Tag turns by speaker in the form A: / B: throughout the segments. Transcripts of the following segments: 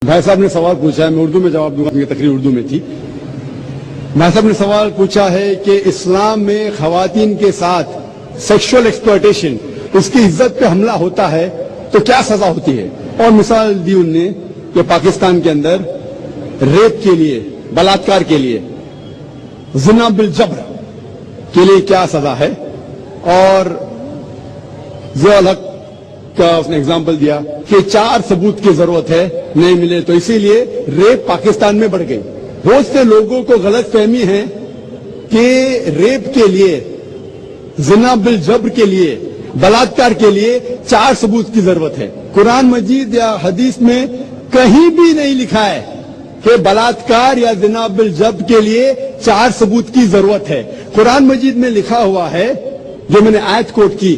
A: بھائی صاحب نے سوال پوچھا ہے، میں اردو میں جواب دوں گا کیونکہ تقریر اردو میں تھی۔ بھائی صاحب نے سوال پوچھا ہے کہ اسلام میں خواتین کے ساتھ سیکشول ایکسپلائٹیشن، اس کی عزت پہ حملہ ہوتا ہے تو کیا سزا ہوتی ہے، اور مثال دی انہوں نے کہ پاکستان کے اندر ریپ کے لیے، بلاತ್ಕಾರ کے لیے، زنا بالجبر کے لیے کیا سزا ہے، اور ضیاء الحق کا اس نے اگزامپل دیا کہ 4 ثبوت کی ضرورت ہے، نہیں ملے تو اسی لیے ریپ پاکستان میں بڑھ گئی۔ بہت سے لوگوں کو غلط فہمی ہے کہ ریپ کے لیے، زنا بالجبر کے لیے، بلاತ್ಕಾರ کے لیے 4 ثبوت کی ضرورت ہے۔ قرآن مجید یا حدیث میں کہیں بھی نہیں لکھا ہے کہ بلاತ್ಕಾರ یا زنا بالجبر کے لیے 4 ثبوت کی ضرورت ہے۔ قرآن مجید میں لکھا ہوا ہے، جو میں نے آیت کوٹ کی،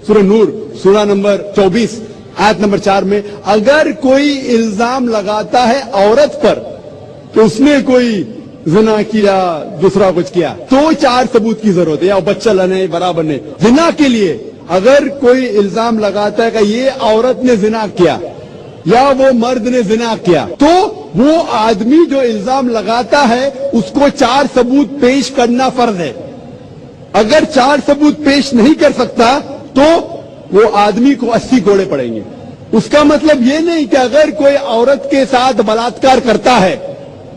A: سورہ نور سورہ نمبر 24 آیت نمبر 4 میں، اگر کوئی الزام لگاتا ہے عورت پر کہ اس نے کوئی زنا کیا، دوسرا کچھ کیا، تو 4 ثبوت کی ضرورت ہے، یا بچہ لنے برابر نہیں۔ زنا کے لیے اگر کوئی الزام لگاتا ہے کہ یہ عورت نے زنا کیا یا وہ مرد نے زنا کیا، تو وہ آدمی جو الزام لگاتا ہے اس کو 4 ثبوت پیش کرنا فرض ہے۔ اگر 4 ثبوت پیش نہیں کر سکتا تو وہ آدمی کو 80 کوڑے پڑیں گے۔ اس کا مطلب یہ نہیں کہ اگر کوئی عورت کے ساتھ بلاತ್ಕಾರ کرتا ہے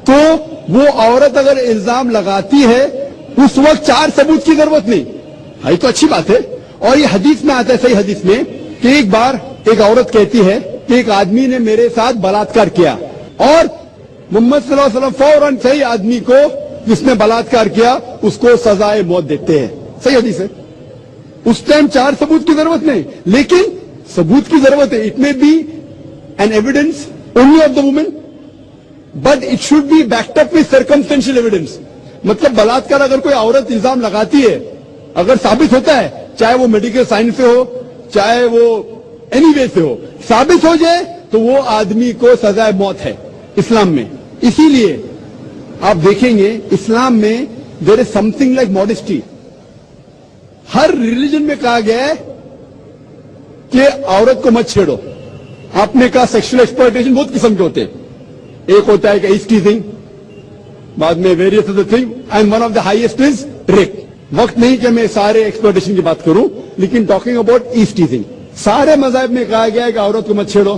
A: تو وہ عورت اگر الزام لگاتی ہے اس وقت 4 ثبوت کی ضرورت نہیں ہے، تو اچھی بات ہے۔ اور یہ حدیث میں آتا ہے، صحیح حدیث میں، کہ ایک بار ایک عورت کہتی ہے کہ ایک آدمی نے میرے ساتھ بلاತ್ಕಾರ کیا، اور محمد صلی اللہ علیہ وسلم فوراً صحیح آدمی کو جس نے بلاತ್ಕಾರ کیا اس کو سزائے موت دیتے ہیں، صحیح حدیث ہے۔ اس ٹائم 4 ثبوت کی ضرورت نہیں، لیکن ثبوت کی ضرورت ہے۔ It may be an evidence only of the woman but it should be backed up with circumstantial evidence. مطلب بلاತ್ಕಾರ اگر کوئی عورت الزام لگاتی ہے، اگر ثابت ہوتا ہے، چاہے وہ میڈیکل سائنس سے ہو، چاہے وہ اینی وے سے ہو، ثابت ہو جائے تو وہ آدمی کو سزائے موت ہے اسلام میں۔ اسی لیے آپ دیکھیں گے اسلام میں دیر از سم تھنگ لائک ماڈسٹی۔ ہر ریلیجن میں کہا گیا ہے کہ عورت کو مت چھیڑو۔ آپ نے کہا سیکشل ایکسپلائٹیشن بہت قسم کے ہوتے ہیں، ایک ہوتا ہے کہ ایز ٹیزنگ، بعد میں various of the thing, and one of the highest is rape. وقت نہیں کہ میں سارے ایکسپلائٹیشن کی بات کروں، لیکن ٹاکنگ اباؤٹ ایز ٹیزنگ، سارے مذاہب میں کہا گیا ہے کہ عورت کو مت چھیڑو،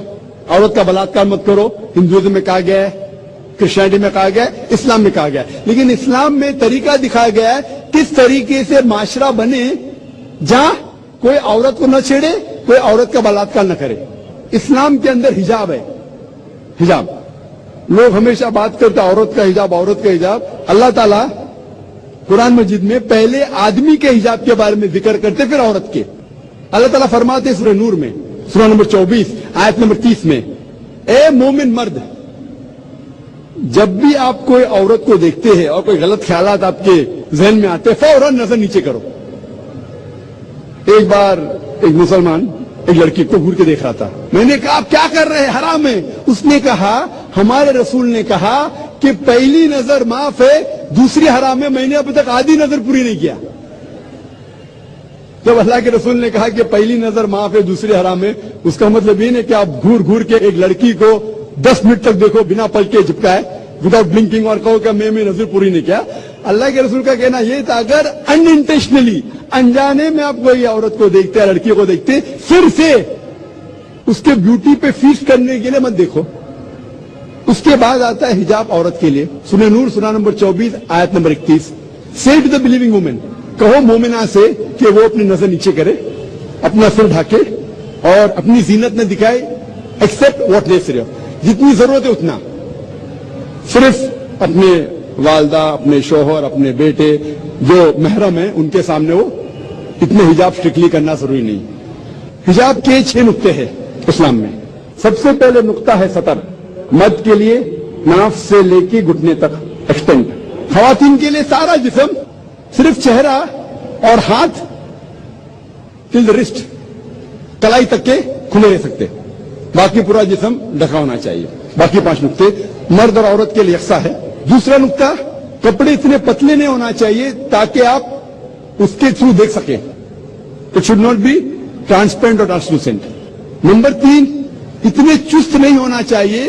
A: عورت کا بلاತ್ಕಾರ مت کرو۔ ہندوازم میں کہا گیا ہے، کرسچینٹی میں کہا گیا ہے، اسلام میں کہا گیا ہے، لیکن اسلام میں طریقہ دکھایا گیا ہے کس طریقے سے معاشرہ بنے جہاں کوئی عورت کو نہ چھیڑے، کوئی عورت کا بلاತ್ಕಾರ نہ کرے۔ اسلام کے اندر حجاب ہے، حجاب۔ لوگ ہمیشہ بات کرتے عورت کا حجاب، عورت کا حجاب۔ اللہ تعالیٰ قرآن مجید میں پہلے آدمی کے حجاب کے بارے میں ذکر کرتے، پھر عورت کے۔ اللہ تعالیٰ فرماتے سورہ نور میں سورہ نمبر 24 آیت نمبر 30 میں، اے مومن مرد، جب بھی آپ کوئی عورت کو دیکھتے ہیں اور کوئی غلط خیالات آپ کے ذہن میں آتے، فوراً نظر نیچے کرو۔ ایک بار ایک مسلمان ایک لڑکی کو گھور کے دیکھ رہا تھا، میں نے کہا آپ کیا کر رہے ہیں، حرام ہے۔ اس نے کہا ہمارے رسول نے کہا کہ پہلی نظر معاف ہے، دوسری حرام ہے، میں نے ابھی تک آدھی نظر پوری نہیں کیا۔ جب اللہ کے رسول نے کہا کہ پہلی نظر معاف ہے، دوسری حرام ہے، اس کا مطلب یہ نہیں کہ آپ گھور گھور کے ایک لڑکی کو 10 منٹ تک دیکھو بنا پلک کے جھپکائے، وداؤٹ بلنکنگ، اور کہو کہ میں نظر پوری نہیں کیا۔ اللہ کے رسول کا کہنا یہ تھا اگر ان انٹینشنلی، انجانے میں آپ کوئی عورت کو دیکھتے ہیں، لڑکی کو دیکھتے، پھر سے اس کے بیوٹی پہ فیسٹ کرنے کے لیے مت دیکھو۔ اس کے بعد آتا ہے حجاب عورت کے لیے، سورہ نور سورہ نمبر 24 آیت نمبر 31، سے ٹو دا بلیونگ وومن، کہو مومنہ سے کہ وہ اپنی نظر نیچے کرے، اپنا سر ڈھاکے اور اپنی زینت نہ دکھائے، ایکسپٹ واٹ نیسری، جتنی ضرورت ہے اتنا۔ صرف اپنے والدہ، اپنے شوہر، اپنے بیٹے جو محرم ہیں ان کے سامنے وہ اتنے حجاب اسٹرکٹلی کرنا ضروری نہیں۔ حجاب کے 6 نقطے ہیں اسلام میں۔ سب سے پہلے نقطہ ہے سطر، مرد کے لیے ناف سے لے کے گھٹنے تک ایکسٹینڈ، خواتین کے لیے سارا جسم، صرف چہرہ اور ہاتھ ٹل دا رسٹ، کلائی تک کے کھلے رہ سکتے، باقی پورا جسم ڈھکا ہونا چاہیے۔ باقی 5 نقطے مرد اور عورت کے لیے یکساں ہے۔ دوسرا نقطہ، کپڑے اتنے پتلے نہیں ہونا چاہیے تاکہ آپ اس کے تھرو دیکھ سکیں، it should not be transparent اور ٹرانسلوسنٹ۔ نمبر 3، اتنے چست نہیں ہونا چاہیے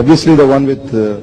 B: Obviously the one with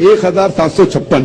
A: 1756,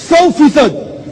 A: 100%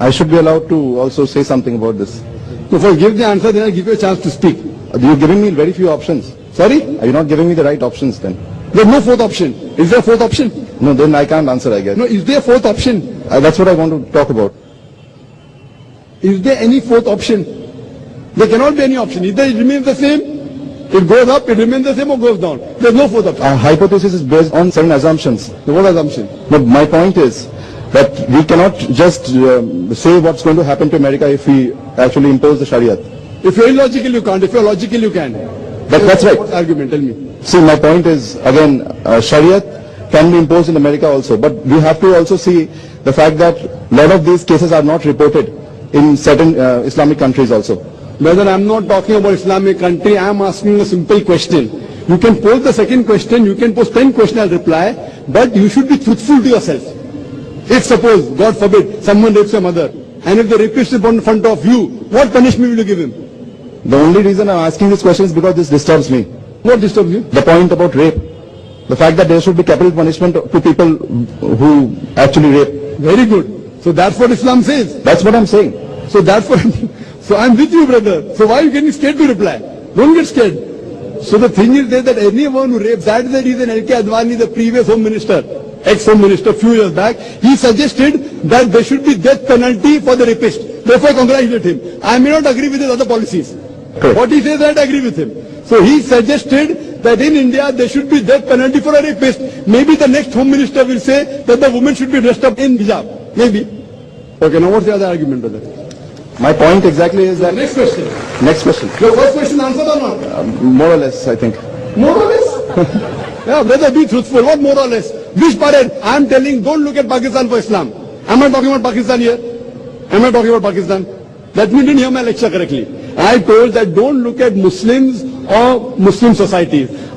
B: I should be allowed to also say something about this.
A: So for give the answer, then I give you a chance to speak.
B: You're giving me very few options.
A: Sorry?
B: Are you not giving me the right options then?
A: There's no fourth option. Is there a fourth option?
B: No, then I can't answer, I guess.
A: No, is there a fourth option?
B: That's what I want to talk about.
A: Is there any fourth option? There cannot be any option. Either it remains the same, it goes up, it remains the same, or goes down. There's no fourth option.
B: Our hypothesis is based on certain assumptions.
A: What assumption?
B: But my point is that we cannot just say what's going to happen to America if we actually impose the Shariat.
A: If you're illogical, you can't. If you're logical, you can.
B: That's right.
A: What argument? Tell me.
B: See, my point is, again, Shariat can be imposed in America also, but we have to also see the fact that a lot of these cases are not reported in certain Islamic countries also.
A: Brother, I'm not talking about Islamic country. I'm asking a simple question. You can pose the second question, you can pose 10 questions, I'll reply, but you should be truthful to yourself. If suppose, God forbid, someone rapes your mother, and if the rapist is in front of you, what punishment will you give him?
B: The only reason I'm asking this question is because this disturbs me.
A: What disturbs you?
B: The point about rape. The fact that there should be capital punishment to people who actually rape.
A: Very good. So that's what Islam says.
B: That's what I'm saying.
A: So that's what, so I'm with you, brother. So why are you getting scared to reply? Don't get scared. So the thing is that anyone who rapes, that is the reason L.K. Advani, the previous home minister, ex-home minister, few years back, he suggested that there should be death penalty for the rapist. Therefore, I congratulate him. I may not agree with his other policies.
B: Correct.
A: What he says, I agree with him. So he suggested that in India there should be death penalty for a rapist. Maybe the next home minister will say that the woman should be dressed up in hijab. Maybe. Okay, now what's the other argument, brother?
B: My point exactly is that...
A: Next question.
B: Next question.
A: Your first question answered or not?
B: More or less, I think.
A: More or less? Yeah, brother, be truthful. What more or less? Which parade? I am telling, don't look at Pakistan for Islam. Am I talking about Pakistan here? Am I talking about Pakistan? That means you didn't hear my lecture correctly. I told that don't look at Muslims or Muslim societies.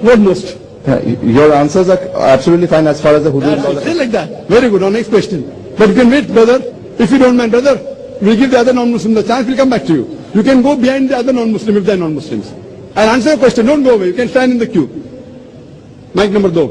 A: What most?
B: Your answers are absolutely fine as far as the hudud law.
A: Say like that. Very good. Now next question. But you can wait, brother. If you don't mind, brother, we'll give the other non-Muslims the chance. We'll come back to you. You can go behind the other non-Muslim if they're non-Muslims. I'll answer your question. Don't go away. You can stand in the queue. Mic number 2.